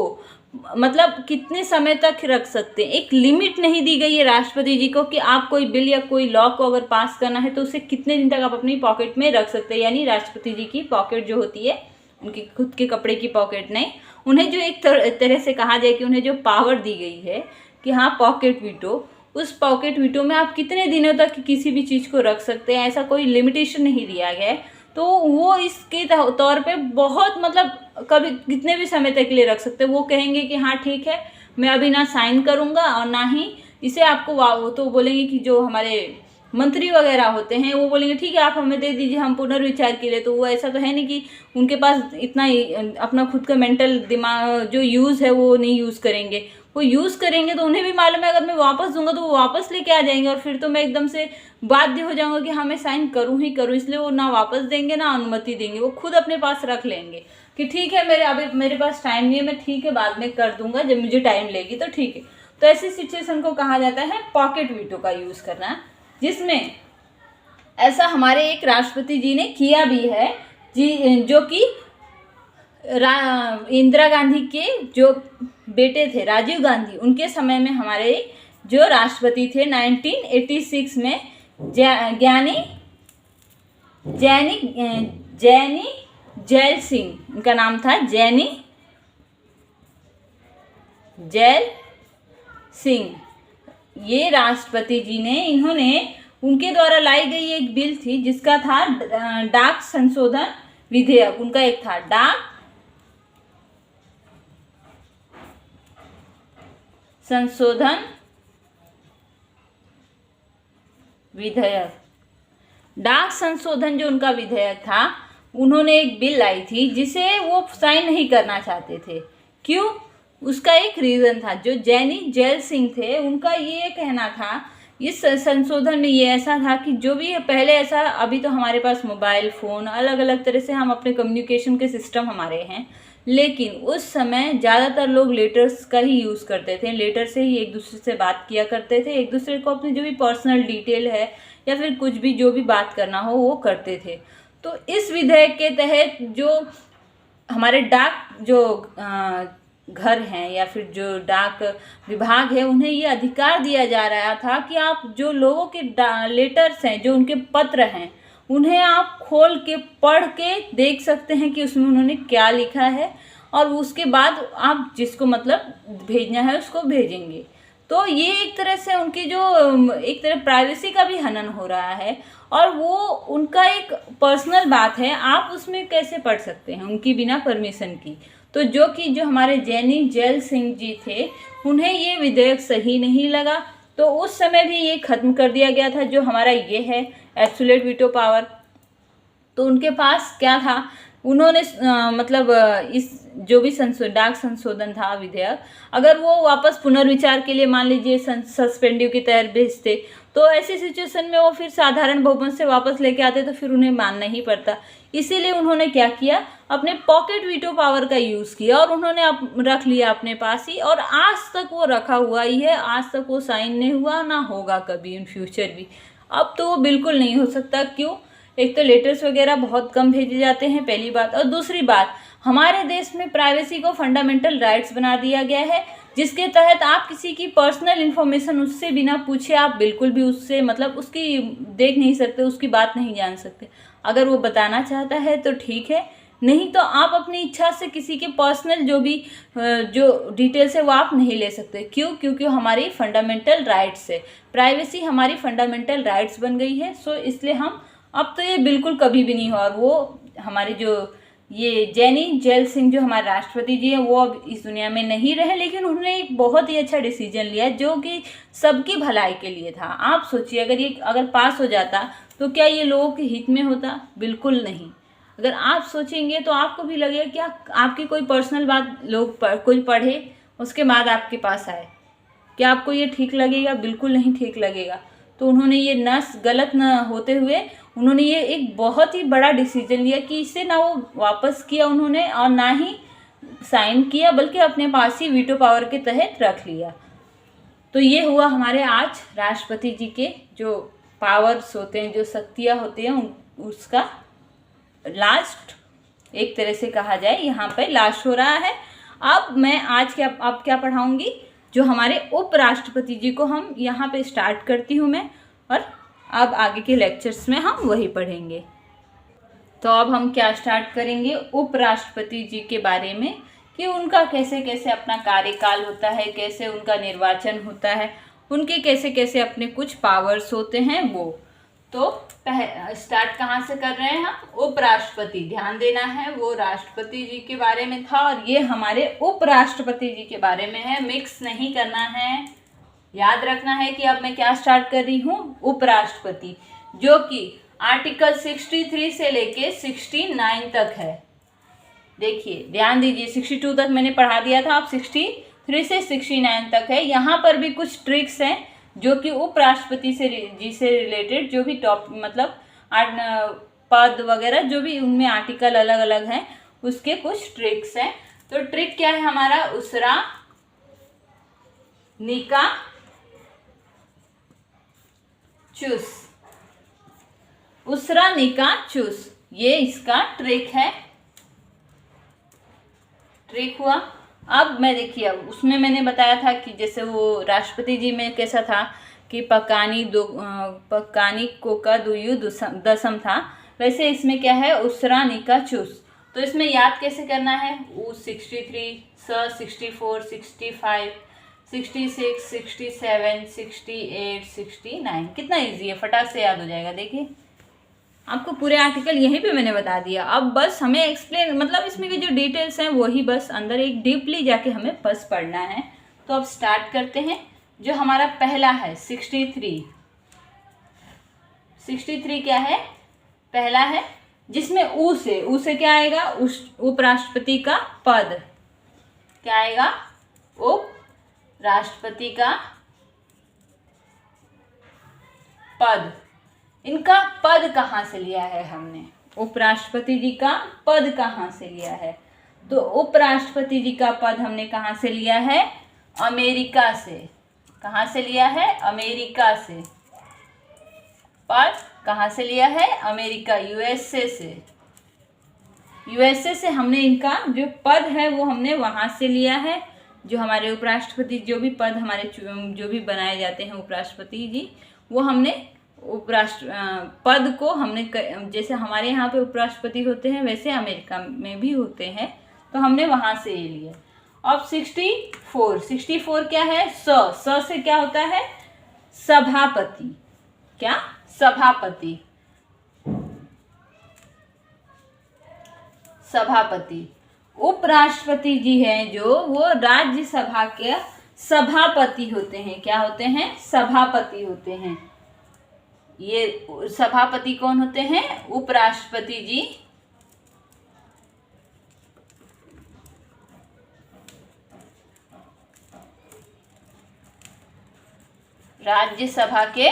मतलब कितने समय तक रख सकते हैं, एक लिमिट नहीं दी गई है राष्ट्रपति जी को कि आप कोई बिल या कोई लॉ को अगर पास करना है तो उसे कितने दिन तक आप अपनी पॉकेट में रख सकते हैं। यानी राष्ट्रपति जी की पॉकेट जो होती है, उनकी खुद के कपड़े की पॉकेट नहीं, उन्हें जो एक तरह से कहा जाए कि उन्हें जो पावर दी गई है कि हाँ पॉकेट वीटो, उस पॉकेट वीटो में आप कितने दिनों तक किसी भी चीज़ को रख सकते हैं, ऐसा कोई लिमिटेशन नहीं दिया गया है। तो वो इसके तौर पे बहुत मतलब कभी कितने भी समय तक के लिए रख सकते हैं। वो कहेंगे कि हाँ ठीक है मैं अभी ना साइन करूँगा और ना ही इसे आपको वो तो बोलेंगे कि जो हमारे मंत्री वगैरह होते हैं वो बोलेंगे ठीक है आप हमें दे दीजिए हम पुनर्विचार के लिए। तो वो ऐसा तो है नहीं कि उनके पास इतना अपना खुद का मेंटल दिमाग जो यूज़ है वो नहीं यूज़ करेंगे, वो यूज़ करेंगे तो उन्हें भी मालूम है अगर मैं वापस दूंगा तो वो वापस लेके आ जाएंगे और फिर तो मैं एकदम से बाध्य हो जाऊंगा कि हाँ मैं साइन करूँ ही करूँ। इसलिए वो ना वापस देंगे ना अनुमति देंगे, वो खुद अपने पास रख लेंगे कि ठीक है अभी मेरे पास टाइम नहीं है, मैं ठीक है बाद में कर दूंगा जब मुझे टाइम लेगी तो ठीक है। तो ऐसी सिचुएशन को कहा जाता है पॉकेट वीटो का यूज़ करना, जिसमें ऐसा हमारे एक राष्ट्रपति जी ने किया भी है जी, जो कि इंदिरा गांधी के जो बेटे थे राजीव गांधी, उनके समय में हमारे जो राष्ट्रपति थे 1986 में जैनी जैल सिंह, उनका नाम था जैनी जैल सिंह। ये राष्ट्रपति जी ने इन्होंने उनके द्वारा लाई गई एक बिल थी जिसका था डाक संशोधन विधेयक, उनका एक था डाक संशोधन विधेयक। डाक संशोधन जो उनका विधेयक था, उन्होंने एक बिल लाई थी जिसे वो साइन नहीं करना चाहते थे। क्यों? उसका एक रीज़न था। जो जैनी जैल सिंह थे उनका ये कहना था इस संशोधन में, ये ऐसा था कि जो भी पहले ऐसा, अभी तो हमारे पास मोबाइल फ़ोन अलग अलग तरह से हम अपने कम्युनिकेशन के सिस्टम हमारे हैं, लेकिन उस समय ज़्यादातर लोग लेटर्स का ही यूज़ करते थे। लेटर से ही एक दूसरे से बात किया करते थे, एक दूसरे को अपनी जो भी पर्सनल डिटेल है या फिर कुछ भी जो भी बात करना हो वो करते थे। तो इस विधेयक के तहत जो हमारे डाक जो घर हैं या फिर जो डाक विभाग है, उन्हें ये अधिकार दिया जा रहा था कि आप जो लोगों के लेटर्स हैं, जो उनके पत्र हैं, उन्हें आप खोल के पढ़ के देख सकते हैं कि उसमें उन्होंने क्या लिखा है, और उसके बाद आप जिसको मतलब भेजना है उसको भेजेंगे। तो ये एक तरह से उनकी जो एक तरह प्राइवेसी का भी हनन हो रहा है, और वो उनका एक पर्सनल बात है, आप उसमें कैसे पढ़ सकते हैं उनकी बिना परमिशन की। तो जो हमारे जैनी जैल सिंह जी थे, उन्हें ये विधेयक सही नहीं लगा, तो उस समय भी ये ख़त्म कर दिया गया था जो हमारा ये है एब्सोल्यूट वीटो पावर। तो उनके पास क्या था, उन्होंने मतलब इस जो भी डाक संशोधन था विधेयक, अगर वो वापस पुनर्विचार के लिए मान लीजिए सस्पेंडिव की तहत भेजते, तो ऐसी सिचुएशन में वो फिर साधारण बहुमत से वापस लेके आते तो फिर उन्हें मानना ही पड़ता। इसीलिए उन्होंने क्या किया, अपने पॉकेट वीटो पावर का यूज़ किया और उन्होंने रख लिया अपने पास ही, और आज तक वो रखा हुआ ही है, आज तक वो साइन नहीं हुआ, ना होगा कभी इन फ्यूचर भी। अब तो वो बिल्कुल नहीं हो सकता। क्यों? एक तो लेटर्स वगैरह बहुत कम भेजे जाते हैं, पहली बात, और दूसरी बात, हमारे देश में प्राइवेसी को फंडामेंटल राइट्स बना दिया गया है, जिसके तहत आप किसी की पर्सनल इन्फॉर्मेशन उससे बिना पूछे आप बिल्कुल भी उससे मतलब उसकी देख नहीं सकते, उसकी बात नहीं जान सकते। अगर वो बताना चाहता है तो ठीक है, नहीं तो आप अपनी इच्छा से किसी के पर्सनल जो डिटेल्स है वो आप नहीं ले सकते। क्यों? क्योंकि हमारी फंडामेंटल राइट्स है, प्राइवेसी हमारी फंडामेंटल राइट्स बन गई है। सो इसलिए हम अब तो ये बिल्कुल कभी भी नहीं हो। और वो हमारे जो ये जैनी जेल सिंह जो हमारे राष्ट्रपति जी हैं, वो अब इस दुनिया में नहीं रहे, लेकिन उन्होंने एक बहुत ही अच्छा डिसीजन लिया जो कि सबकी भलाई के लिए था। आप सोचिए, अगर पास हो जाता तो क्या ये लोगों के हित में होता? बिल्कुल नहीं। अगर आप सोचेंगे तो आपको भी लगेगा क्या आपकी कोई पर्सनल बात कोई पढ़े उसके बाद आपके पास आए, क्या आपको ये ठीक लगेगा? बिल्कुल नहीं ठीक लगेगा। तो उन्होंने ये गलत न होते हुए उन्होंने ये एक बहुत ही बड़ा डिसीजन लिया कि इसे ना वो वापस किया उन्होंने और ना ही साइन किया, बल्कि अपने पास ही वीटो पावर के तहत रख लिया। तो ये हुआ हमारे आज राष्ट्रपति जी के जो पावर्स होते हैं, जो शक्तियाँ होती हैं, उसका लास्ट एक तरह से कहा जाए यहाँ पे लास्ट हो रहा है। अब मैं आज क्या पढ़ाऊँगी, जो हमारे उपराष्ट्रपति जी को हम यहाँ पे स्टार्ट करती हूँ मैं, और अब आगे के लेक्चर्स में हम वही पढ़ेंगे। तो अब हम क्या स्टार्ट करेंगे, उपराष्ट्रपति जी के बारे में, कि उनका कैसे कैसे अपना कार्यकाल होता है, कैसे उनका निर्वाचन होता है, उनके कैसे कैसे अपने कुछ पावर्स होते हैं वो। तो स्टार्ट कहाँ से कर रहे हैं हम? उपराष्ट्रपति। ध्यान देना है, वो राष्ट्रपति जी के बारे में था और ये हमारे उपराष्ट्रपति जी के बारे में है, मिक्स नहीं करना है। याद रखना है कि अब मैं क्या स्टार्ट कर रही हूँ, उपराष्ट्रपति, जो कि आर्टिकल 63 से लेके 69 तक है। देखिए ध्यान दीजिए, 62 तक मैंने पढ़ा दिया था, अब 63 से 69 तक है। यहाँ पर भी कुछ ट्रिक्स हैं जो कि उपराष्ट्रपति जी से रिलेटेड जो भी मतलब पद वगैरह जो भी उनमें आर्टिकल अलग अलग हैं, उसके कुछ ट्रिक्स हैं। तो ट्रिक क्या है हमारा, उसरा निका चूस, उसरा निका चूस, ये इसका ट्रिक है। ट्रिक हुआ। अब मैं देखिए, उसमें मैंने बताया था कि जैसे वो राष्ट्रपति जी में कैसा था कि पकानी कोका दुयु दसम था, वैसे इसमें क्या है, उसरा निका चूस। तो इसमें याद कैसे करना है, 63 64 65 66 67 68 69, कितना इजी है, फटाक से याद हो जाएगा। देखिए आपको पूरे आर्टिकल यहीं पे मैंने बता दिया। अब बस हमें एक्सप्लेन मतलब इसमें की जो डिटेल्स हैं वही बस अंदर एक डीपली जाके हमें बस पढ़ना है। तो अब स्टार्ट करते हैं। जो हमारा पहला है 63 क्या है, पहला है, जिसमें ऊ से क्या आएगा, उपराष्ट्रपति का पद। क्या आएगा, उपराष्ट्रपति का पद। इनका पद कहाँ से लिया है हमने, उपराष्ट्रपति जी का पद कहाँ से लिया है? तो उपराष्ट्रपति जी का पद हमने कहाँ से लिया है, अमेरिका से। कहाँ से लिया है, अमेरिका से। पद कहाँ से लिया है, अमेरिका, यूएसए से। यूएसए से हमने इनका जो पद है वो हमने वहाँ से लिया है। जो हमारे उपराष्ट्रपति जो भी पद हमारे जो भी बनाए जाते हैं उपराष्ट्रपति जी, वो हमने पद को हमने जैसे हमारे यहाँ पे उपराष्ट्रपति होते हैं वैसे अमेरिका में भी होते हैं, तो हमने वहाँ से ये लिया। अब 64 क्या है, स से क्या होता है, सभापति। क्या, सभापति। सभापति। उपराष्ट्रपति जी हैं जो वो राज्यसभा के सभापति होते हैं। क्या होते हैं, सभापति होते हैं। ये सभापति कौन होते हैं? उपराष्ट्रपति जी। राज्यसभा के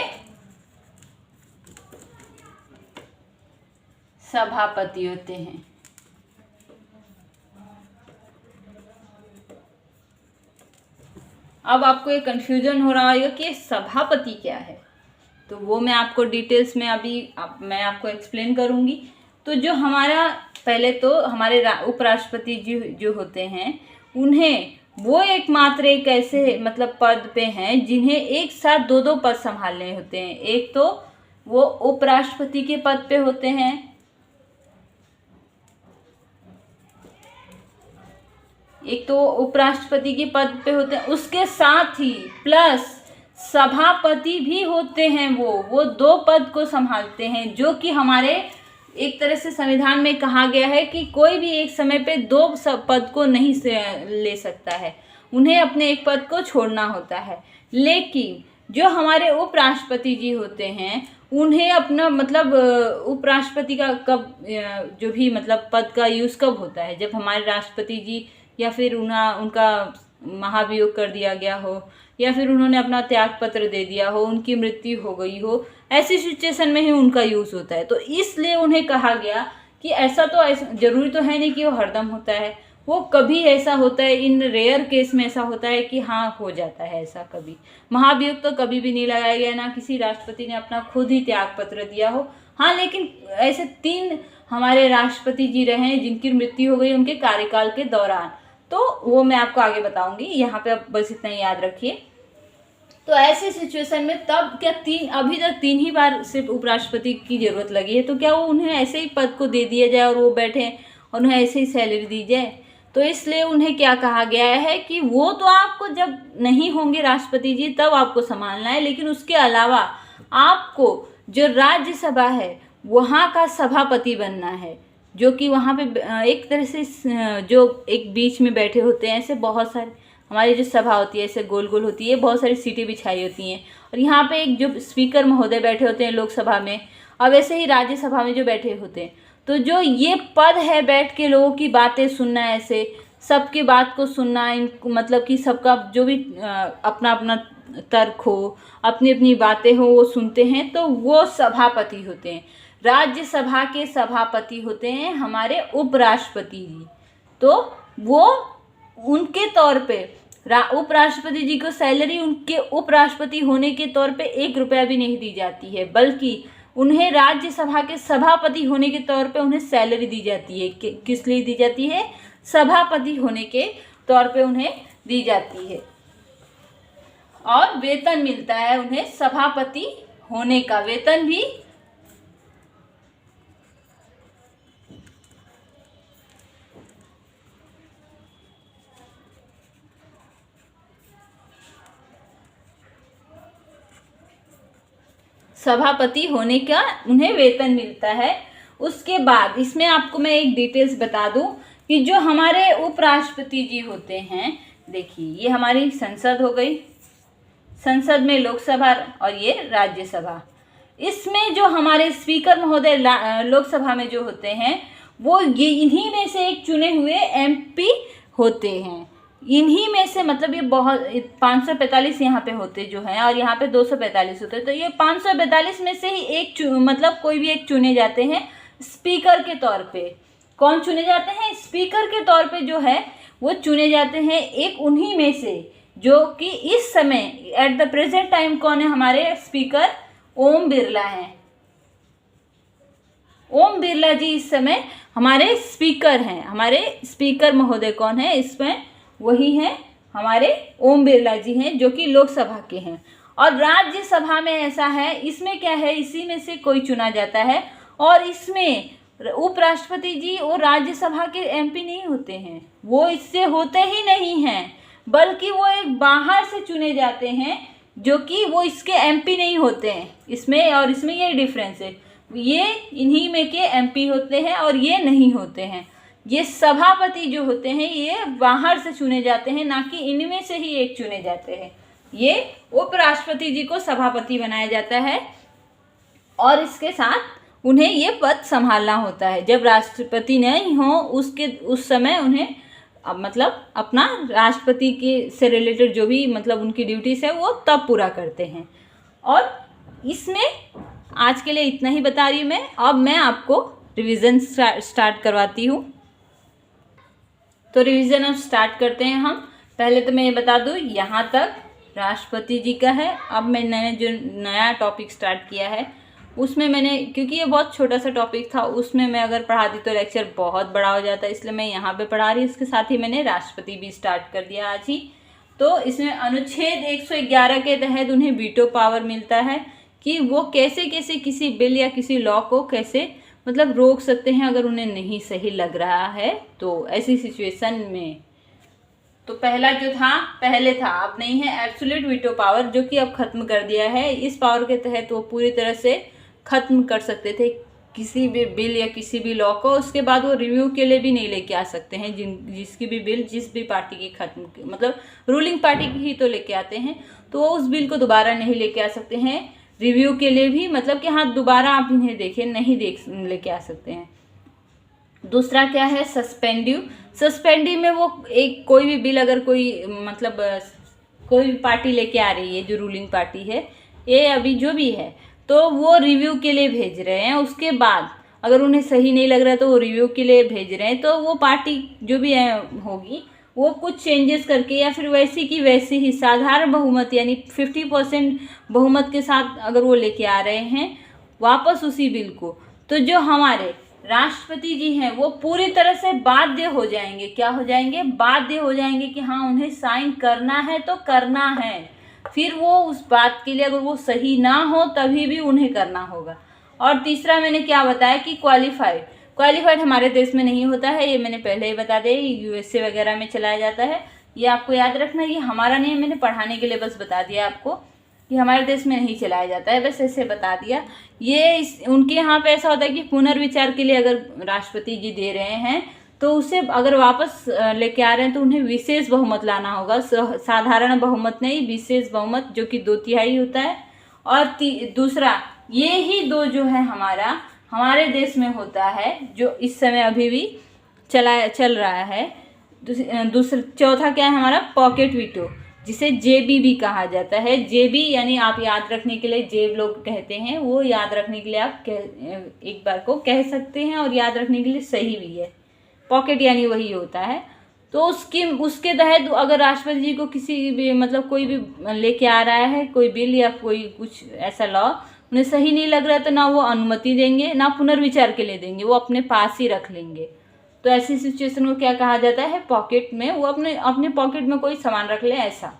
सभापति होते हैं। अब आपको ये कंफ्यूजन हो रहा होगा कि सभापति क्या है, तो वो मैं आपको डिटेल्स में मैं आपको एक्सप्लेन करूंगी। तो जो हमारा पहले तो हमारे उपराष्ट्रपति जी जो होते हैं, उन्हें वो एकमात्र एक ऐसे मतलब पद पे हैं जिन्हें एक साथ दो पद संभालने होते हैं। एक तो वो उपराष्ट्रपति के पद पे होते हैं, एक तो उपराष्ट्रपति के पद पे होते हैं, उसके साथ ही प्लस सभापति भी होते हैं। वो 2 पद को संभालते हैं, जो कि हमारे एक तरह से संविधान में कहा गया है कि कोई भी एक समय पे 2 पद को नहीं ले सकता है, उन्हें अपने एक पद को छोड़ना होता है। लेकिन जो हमारे उपराष्ट्रपति जी होते हैं, उन्हें अपना मतलब उपराष्ट्रपति का कब जो भी मतलब पद का यूज़ कब होता है? जब हमारे राष्ट्रपति जी या फिर उनका महाभियोग कर दिया गया हो, या फिर उन्होंने अपना त्याग पत्र दे दिया हो, उनकी मृत्यु हो गई हो, ऐसी सिचुएशन में ही उनका यूज़ होता है। तो इसलिए उन्हें कहा गया कि ऐसा जरूरी तो है नहीं कि वो हरदम होता है, वो कभी ऐसा होता है, इन रेयर केस में ऐसा होता है कि हाँ हो जाता है ऐसा कभी। महाभियोग तो कभी भी नहीं लगाया गया, ना किसी राष्ट्रपति ने अपना खुद ही त्याग पत्र दिया हो। हाँ, लेकिन ऐसे 3 हमारे राष्ट्रपति जी रहे हैं जिनकी मृत्यु हो गई उनके कार्यकाल के दौरान, तो वो मैं आपको आगे बताऊंगी। यहाँ पे आप बस इतना ही याद रखिए। तो ऐसे सिचुएशन में तब क्या अभी तक 3 ही बार सिर्फ उपराष्ट्रपति की जरूरत लगी है, तो क्या वो उन्हें ऐसे ही पद को दे दिया जाए और वो बैठे और उन्हें ऐसे ही सैलरी दी जाए? तो इसलिए उन्हें क्या कहा गया है कि वो तो आपको जब नहीं होंगे राष्ट्रपति जी तब आपको संभालना है, लेकिन उसके अलावा आपको जो राज्यसभा है वहाँ का सभापति बनना है, जो कि वहाँ पे एक तरह से जो एक बीच में बैठे होते हैं। ऐसे बहुत सारे हमारी जो सभा होती है ऐसे गोल गोल होती है, बहुत सारी सीटें बिछाई होती हैं, और यहाँ पे एक जो स्पीकर महोदय बैठे होते हैं लोकसभा में, और वैसे ही राज्यसभा में जो बैठे होते हैं। तो जो ये पद है बैठ के लोगों की बातें सुनना, ऐसे सबकी बात को सुनना, मतलब कि सबका जो भी अपना अपना तर्क हो, अपनी अपनी बातें हो, वो सुनते हैं, तो वो सभापति होते हैं। राज्यसभा के सभापति होते हैं हमारे उपराष्ट्रपति जी। तो वो उनके तौर पे उपराष्ट्रपति जी को सैलरी उनके उपराष्ट्रपति होने के तौर पे 1 रुपया भी नहीं दी जाती है, बल्कि उन्हें राज्यसभा के सभापति होने के तौर पे उन्हें सैलरी दी जाती है। किस लिए दी जाती है? सभापति होने के तौर पे उन्हें दी जाती है, और वेतन मिलता है उन्हें सभापति होने का वेतन भी सभापति होने का उन्हें वेतन मिलता है। उसके बाद इसमें आपको मैं एक डिटेल्स बता दूं कि जो हमारे उपराष्ट्रपति जी होते हैं, देखिए ये हमारी संसद हो गई, संसद में लोकसभा और ये राज्यसभा। इसमें जो हमारे स्पीकर महोदय लोकसभा में जो होते हैं, वो ये इन्हीं में से एक चुने हुए MP होते हैं। इन्हीं में से मतलब ये बहुत 545 यहाँ पे होते जो हैं, और यहाँ पे 245 होते हैं। तो ये 545 में से ही एक मतलब कोई भी एक चुने जाते हैं स्पीकर के तौर पे। कौन चुने जाते हैं? स्पीकर के तौर पे जो है वो चुने जाते हैं एक उन्हीं में से, जो कि इस समय एट द प्रेजेंट टाइम कौन है? हमारे स्पीकर ओम बिरला हैं। ओम बिरला जी इस समय हमारे स्पीकर हैं। हमारे स्पीकर महोदय कौन है इसमें? वही हैं हमारे ओम बिरला जी हैं, जो कि लोकसभा के हैं। और राज्यसभा में ऐसा है, इसमें क्या है, इसी में से कोई चुना जाता है, और इसमें उपराष्ट्रपति जी और राज्यसभा के MP नहीं होते हैं, वो इससे होते ही नहीं हैं, बल्कि वो एक बाहर से चुने जाते हैं, जो कि वो इसके MP नहीं होते हैं। इसमें और इसमें ये डिफरेंस है, ये इन्हीं में के MP होते हैं और ये नहीं होते हैं। ये सभापति जो होते हैं ये बाहर से चुने जाते हैं, ना कि इनमें से ही एक चुने जाते हैं। ये उपराष्ट्रपति जी को सभापति बनाया जाता है, और इसके साथ उन्हें ये पद संभालना होता है। जब राष्ट्रपति नहीं हो उस समय उन्हें मतलब अपना राष्ट्रपति के से रिलेटेड जो भी मतलब उनकी ड्यूटीज़ है वो तब पूरा करते हैं। और इसमें आज के लिए इतना ही बता रही हूँ मैं। अब मैं आपको रिवीजन स्टार्ट करवाती हूँ। तो रिवीजन अब स्टार्ट करते हैं हम। पहले तो मैं ये बता दूँ, यहाँ तक राष्ट्रपति जी का है। अब मैंने जो नया टॉपिक स्टार्ट किया है उसमें मैंने, क्योंकि ये बहुत छोटा सा टॉपिक था, उसमें मैं अगर पढ़ाती तो लेक्चर बहुत बड़ा हो जाता, इसलिए मैं यहाँ पे पढ़ा रही हूँ। इसके साथ ही मैंने राष्ट्रपति भी स्टार्ट कर दिया आज ही। तो इसमें अनुच्छेद 111 के तहत उन्हें वीटो पावर मिलता है कि वो कैसे कैसे किसी बिल या किसी लॉ को कैसे मतलब रोक सकते हैं अगर उन्हें नहीं सही लग रहा है तो ऐसी सिचुएशन में। तो पहला जो था, पहले था, अब नहीं है, एब्सोल्यूट वीटो पावर, जो कि अब खत्म कर दिया है। इस पावर के तहत वो पूरी तरह से खत्म कर सकते थे किसी भी बिल या किसी भी लॉ को। उसके बाद वो रिव्यू के लिए भी नहीं लेके आ सकते हैं। जिसकी भी बिल जिस भी पार्टी की खत्म मतलब रूलिंग पार्टी की ही तो लेके आते हैं, तो वो उस बिल को दोबारा नहीं लेके आ सकते हैं रिव्यू के लिए भी, मतलब कि हाँ दोबारा आप इन्हें देखें, नहीं लेके आ सकते हैं। दूसरा क्या है, सस्पेंडिव में वो एक कोई भी बिल अगर कोई मतलब कोई भी पार्टी लेके आ रही है, जो रूलिंग पार्टी है ये अभी जो भी है, तो वो रिव्यू के लिए भेज रहे हैं। उसके बाद अगर उन्हें सही नहीं लग रहा है तो वो रिव्यू के लिए भेज रहे हैं, तो वो पार्टी जो भी होगी वो कुछ चेंजेस करके या फिर वैसी की वैसी ही साधारण बहुमत यानी 50% बहुमत के साथ अगर वो लेके आ रहे हैं वापस उसी बिल को, तो जो हमारे राष्ट्रपति जी हैं वो पूरी तरह से बाध्य हो जाएंगे। क्या हो जाएंगे? बाध्य हो जाएंगे कि हाँ उन्हें साइन करना है तो करना है। फिर वो उस बात के लिए अगर वो सही ना हो तभी भी उन्हें करना होगा। और तीसरा मैंने क्या बताया कि क्वालिफाइड हमारे देश में नहीं होता है, ये मैंने पहले ही बता दिया, यूएसए वगैरह में चलाया जाता है। ये आपको याद रखना, ये हमारा नहीं है, मैंने पढ़ाने के लिए बस बता दिया आपको कि हमारे देश में नहीं चलाया जाता है, बस ऐसे बता दिया। ये उनके यहाँ पे ऐसा होता है कि पुनर्विचार के लिए अगर राष्ट्रपति जी दे रहे हैं तो उसे अगर वापस लेके आ रहे हैं तो उन्हें विशेष बहुमत लाना होगा, साधारण बहुमत नहीं, विशेष बहुमत, जो कि 2/3 होता है। और दूसरा ये ही दो जो है हमारे देश में होता है, जो इस समय अभी भी चल रहा है। चौथा क्या है हमारा, पॉकेट वीटो, जिसे जेबी भी कहा जाता है। जेबी यानी आप याद रखने के लिए, जेब लोग कहते हैं, वो याद रखने के लिए आप एक बार को कह सकते हैं और याद रखने के लिए सही भी है। पॉकेट यानी वही होता है। तो उसके तहत अगर राष्ट्रपति जी को किसी भी मतलब कोई भी लेके आ रहा है कोई बिल या कोई कुछ ऐसा लॉ, उन्हें सही नहीं लग रहा है तो ना वो अनुमति देंगे ना पुनर्विचार के लिए देंगे, वो अपने पास ही रख लेंगे। तो ऐसी सिचुएशन को क्या कहा जाता है, पॉकेट में, वो अपने पॉकेट में कोई सामान रख ले ऐसा,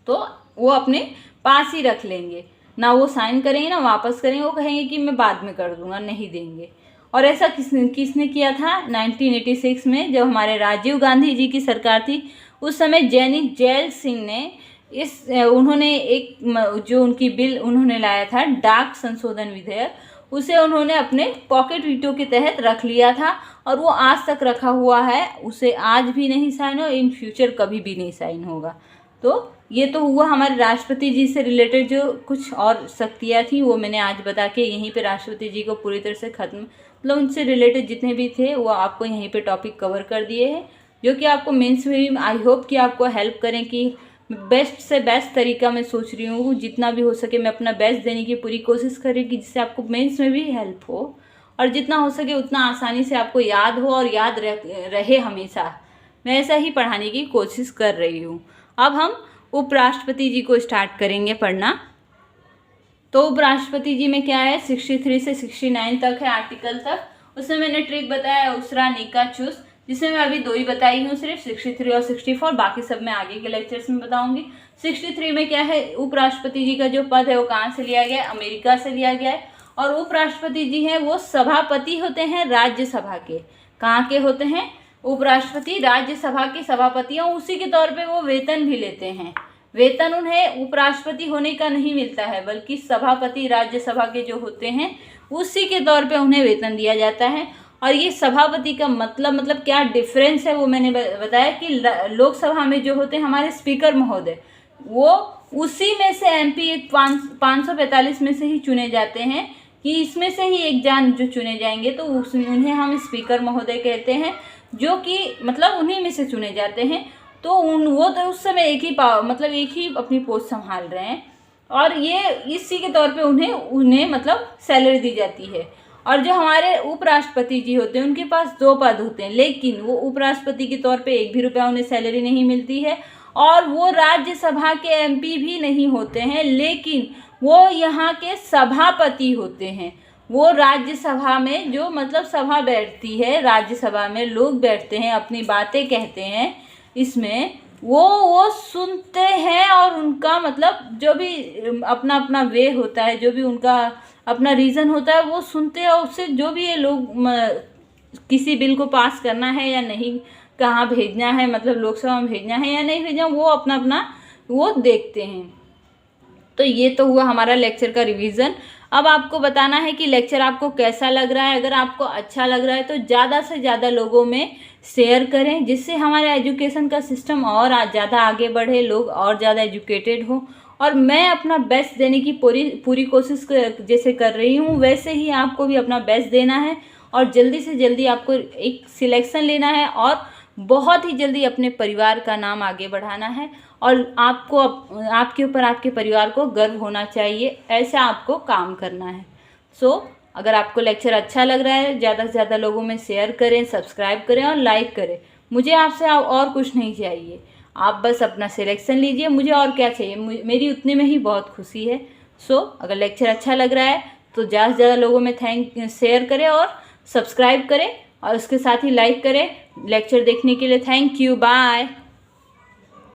तो वो अपने पास ही रख लेंगे, ना वो साइन करेंगे ना वापस करेंगे, वो कहेंगे कि मैं बाद में कर दूंगा, नहीं देंगे। और ऐसा किसने किया था 1986 में, जब हमारे राजीव गांधी जी की सरकार थी। उस समय जैनी जैल सिंह ने उन्होंने एक जो उनकी बिल उन्होंने लाया था, डाक संशोधन विधेयक, उसे उन्होंने अपने पॉकेट वीटो के तहत रख लिया था और वो आज तक रखा हुआ है। उसे आज भी नहीं साइन हो, इन फ्यूचर कभी भी नहीं साइन होगा। तो ये तो हुआ हमारे राष्ट्रपति जी से रिलेटेड जो कुछ और शक्तियाँ थी, वो मैंने आज बता के यहीं पे राष्ट्रपति जी को पूरी तरह से ख़त्म, मतलब उनसे रिलेटेड जितने भी थे वो आपको यहीं पे टॉपिक कवर कर दिए हैं, जो कि आपको मेंस में भी आई होप कि आपको हेल्प करें कि बेस्ट से बेस्ट तरीका मैं सोच रही हूँ, जितना भी हो सके मैं अपना बेस्ट देने की पूरी कोशिश करें कि जिससे आपको मेंस में भी हेल्प हो और जितना हो सके उतना आसानी से आपको याद हो और याद रहे हमेशा। मैं ऐसा ही पढ़ाने की कोशिश कर रही हूँ। अब हम उपराष्ट्रपति जी को स्टार्ट करेंगे पढ़ना। तो उपराष्ट्रपति जी में क्या है, 63 से 69 तक है आर्टिकल तक। उसमें मैंने ट्रिक बताया उसरा निका चूस, जिसमें मैं अभी 2 ही बताई हूँ सिर्फ, 63 और 64, बाकी सब मैं आगे के लेक्चर्स में बताऊंगी। 63 में क्या है, उपराष्ट्रपति जी का जो पद है वो कहाँ से लिया गया है, अमेरिका से लिया गया है। और उपराष्ट्रपति जी हैं वो सभापति होते हैं राज्यसभा के। कहाँ के होते हैं, उपराष्ट्रपति राज्यसभा के सभापति हैं, उसी के तौर पे वो वेतन भी लेते हैं। वेतन उन्हें उपराष्ट्रपति होने का नहीं मिलता है, बल्कि सभापति राज्यसभा के जो होते हैं उसी के तौर पे उन्हें वेतन दिया जाता है। और ये सभापति का मतलब क्या डिफरेंस है वो मैंने बताया कि लोकसभा में जो होते हैं हमारे स्पीकर महोदय, वो उसी में से MP 545 में से ही चुने जाते हैं कि इसमें से ही एक जन जो चुने जाएंगे तो उन्हें हम स्पीकर महोदय कहते हैं, जो कि मतलब उन्हीं में से चुने जाते हैं। तो वो तो उस समय एक ही अपनी पोस्ट संभाल रहे हैं और ये इसी के तौर पे उन्हें मतलब सैलरी दी जाती है। और जो हमारे उपराष्ट्रपति जी होते हैं उनके पास 2 पद होते हैं, लेकिन वो उपराष्ट्रपति के तौर पे 1 भी रुपया उन्हें सैलरी नहीं मिलती है और वो राज्यसभा के MP भी नहीं होते हैं, लेकिन वो यहाँ के सभापति होते हैं। वो राज्यसभा में जो मतलब सभा बैठती है, राज्यसभा में लोग बैठते हैं, अपनी बातें कहते हैं, इसमें वो सुनते हैं और उनका मतलब जो भी अपना अपना वे होता है, जो भी उनका अपना रीज़न होता है वो सुनते हैं और उससे जो भी ये लोग किसी बिल को पास करना है या नहीं, कहाँ भेजना है, मतलब लोकसभा में भेजना है या नहीं भेजना, वो अपना वो देखते हैं। तो ये तो हुआ हमारा लेक्चर का रिवीजन। अब आपको बताना है कि लेक्चर आपको कैसा लग रहा है। अगर आपको अच्छा लग रहा है तो ज़्यादा से ज़्यादा लोगों में शेयर करें, जिससे हमारे एजुकेशन का सिस्टम और ज़्यादा आगे बढ़े, लोग और ज़्यादा एजुकेटेड हो। और मैं अपना बेस्ट देने की पूरी कोशिश जैसे कर रही हूँ, वैसे ही आपको भी अपना बेस्ट देना है और जल्दी से जल्दी आपको एक सिलेक्शन लेना है और बहुत ही जल्दी अपने परिवार का नाम आगे बढ़ाना है। और आपको आपके ऊपर आपके परिवार को गर्व होना चाहिए, ऐसा आपको काम करना है। अगर आपको लेक्चर अच्छा लग रहा है, ज़्यादा से ज़्यादा लोगों में शेयर करें, सब्सक्राइब करें और लाइक करें। मुझे आपसे और कुछ नहीं चाहिए, आप बस अपना सिलेक्शन लीजिए, मुझे और क्या चाहिए, मेरी उतने में ही बहुत खुशी है। अगर लेक्चर अच्छा लग रहा है तो ज़्यादा से ज़्यादा लोगों में शेयर करें और सब्सक्राइब करें और उसके साथ ही लाइक करें। लेक्चर देखने के लिए थैंक यू, बाय।